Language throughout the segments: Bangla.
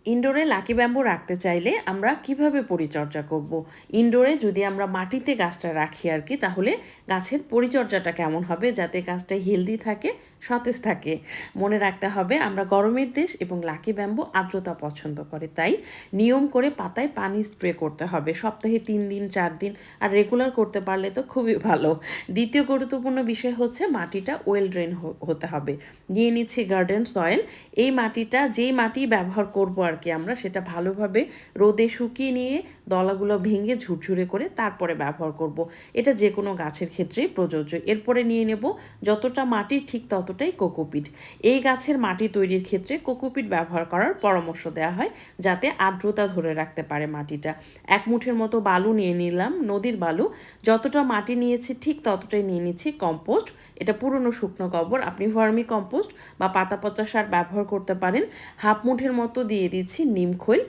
ইনডোরে লাকি ব্যাম্বু রাখতে চাইলে আমরা কিভাবে পরিচর্যা করব। ইনডোরে যদি আমরা মাটিতে গাছটা রাখি আর কি, তাহলে গাছের পরিচর্যাটা কেমন হবে যাতে গাছটা হেলদি থাকে, সতেজ থাকে। মনে রাখতে হবে আমরা গরমের দেশ এবং লাকি ব্যাম্বু আর্দ্রতা পছন্দ করে, তাই নিয়ম করে পাতায় পানি স্প্রে করতে হবে সপ্তাহে 3 দিন 4 দিন, আর রেগুলার করতে পারলে তো খুবই ভালো। দ্বিতীয় গুরুত্বপূর্ণ বিষয় হচ্ছে মাটিটা ওয়েল ড্রেন হতে হবে। নিয়ে নিচ্ছি গার্ডেন সয়েল। এই মাটিটা যেই মাটি ব্যবহার করব আর কি আমরা, সেটা ভালোভাবে রোদে শুকিয়ে নিয়ে দলাগুলো ভেঙে ঝুরঝুরে করে তারপরে ব্যবহার করব। এটা যে কোনো গাছের ক্ষেত্রেই প্রযোজ্য। এরপরে নিয়ে নেব যতটা মাটি ঠিক ততটাই কোকোপিট। এই গাছের মাটি তৈরির ক্ষেত্রে কোকোপিট ব্যবহার করার পরামর্শ দেওয়া হয় যাতে আর্দ্রতা ধরে রাখতে পারে মাটিটা। 1 মুঠের মতো বালু নিয়ে নিলাম, নদীর বালু। যতটা মাটি নিয়েছি ঠিক ততটাই নিয়ে নিচ্ছি কম্পোস্ট। এটা পুরনো শুকনো গোবর, আপনি ভার্মি কম্পোস্ট বা পাতা পচা সার ব্যবহার করতে পারেন। 1/2 মুঠের মতো দিয়ে দিচ্ছি নিম খৈল।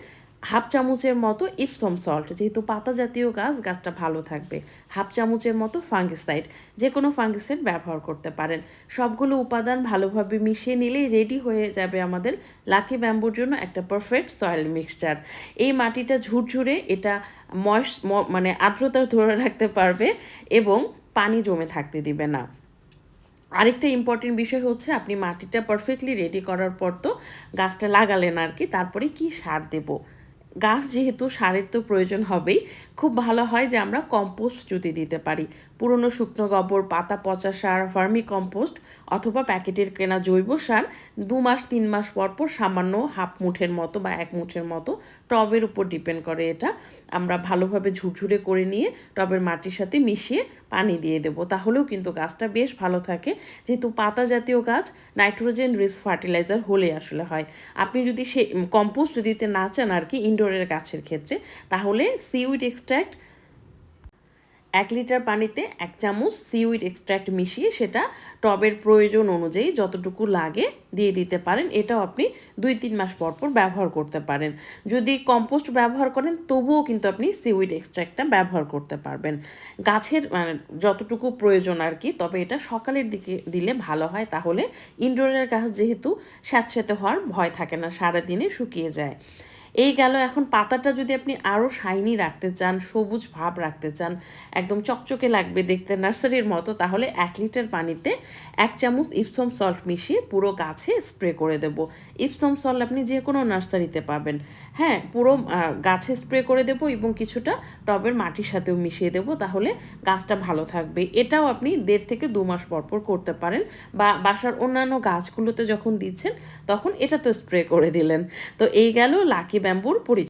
1/2 চামচের মতো ইপসম সল্ট, যেহেতু পাতা জাতীয় গাছ, গাছটা ভালো থাকবে। 1/2 চামচের মতো ফাঙ্গিসাইড, যে কোনো ফাঙ্গিসাইড ব্যবহার করতে পারেন। সবগুলো উপাদান ভালোভাবে মিশিয়ে নিলেই রেডি হয়ে যাবে আমাদের লাকি ব্যাম্বুর জন্য একটা পারফেক্ট সয়েল মিক্সচার। এই মাটিটা ঝুরঝুরে, এটা মানে আর্দ্রতা ধরে রাখতে পারবে এবং পানি জমে থাকতে দিবে না। আরেকটা ইম্পর্টেন্ট বিষয় হচ্ছে, আপনি মাটিটা পারফেক্টলি রেডি করার পর তো গাছটা লাগালেন আর কি, তারপরে কি সার দেব। গাছ যেহেতু সারের তো প্রয়োজন হবেই, খুব ভালো হয় যে আমরা কম্পোস্ট যদি দিতে পারি। পুরনো শুকনো গোবর, পাতা পচা সার, ভার্মি কম্পোস্ট অথবা প্যাকেটের কেনা জৈব সার 2 মাস 3 মাস পর পর সামান্য 1/2 মুঠের মতো বা 1 মুঠের মতো, টবের উপর ডিপেন্ড করে এটা, আমরা ভালোভাবে ঝুরঝুরে করে নিয়ে টবের মাটির সাথে মিশিয়ে পানি দিয়ে দেবো। তাহলেও কিন্তু গাছটা বেশ ভালো থাকে, যেহেতু পাতা জাতীয় গাছ নাইট্রোজেন রিচ ফার্টিলাইজার হলে আসলে হয়। আপনি যদি সে কম্পোস্ট দিতে না চান আর কি ইনডোরের গাছের ক্ষেত্রে, তাহলে সিউইড এক্সট্র্যাক্ট 1 লিটার পানিতে 1 চামচ সিউইড এক্সট্র্যাক্ট মিশিয়ে সেটা টবের প্রয়োজন অনুযায়ী যতটুকু লাগে দিয়ে দিতে পারেন। এটাও আপনি 2-3 মাস পর পর ব্যবহার করতে পারেন। যদি কম্পোস্ট ব্যবহার করেন তবুও কিন্তু আপনি সিউইড এক্সট্র্যাক্টটা ব্যবহার করতে পারবেন গাছের মানে যতটুকু প্রয়োজন আর কি। তবে এটা সকালের দিকে দিলে ভালো হয়, তাহলে ইনডোরের গাছ যেহেতু স্যাঁতসেঁতে হওয়ার ভয় থাকে না, সারাদিনে শুকিয়ে যায়। এই গেল। এখন পাতাটা যদি আপনি আরও শাইনি রাখতে চান, সবুজ ভাব রাখতে চান, একদম চকচকে লাগবে দেখতে নার্সারির মতো, তাহলে 1 লিটার পানিতে 1 চামচ ইপসম সল্ট মিশিয়ে পুরো গাছে স্প্রে করে দেব। ইপসম সল্ট আপনি যে কোনো নার্সারিতে পাবেন। হ্যাঁ, পুরো গাছে স্প্রে করে দেব এবং কিছুটা টবের মাটির সাথেও মিশিয়ে দেব, তাহলে গাছটা ভালো থাকবে। এটাও আপনি 1.5 থেকে 2 মাস পর পর করতে পারেন, বা বাসার অন্যান্য গাছগুলোতে যখন দিচ্ছেন তখন এটাতে স্প্রে করে দিলেন। তো এই গেল লাকি ব্যাম্বুর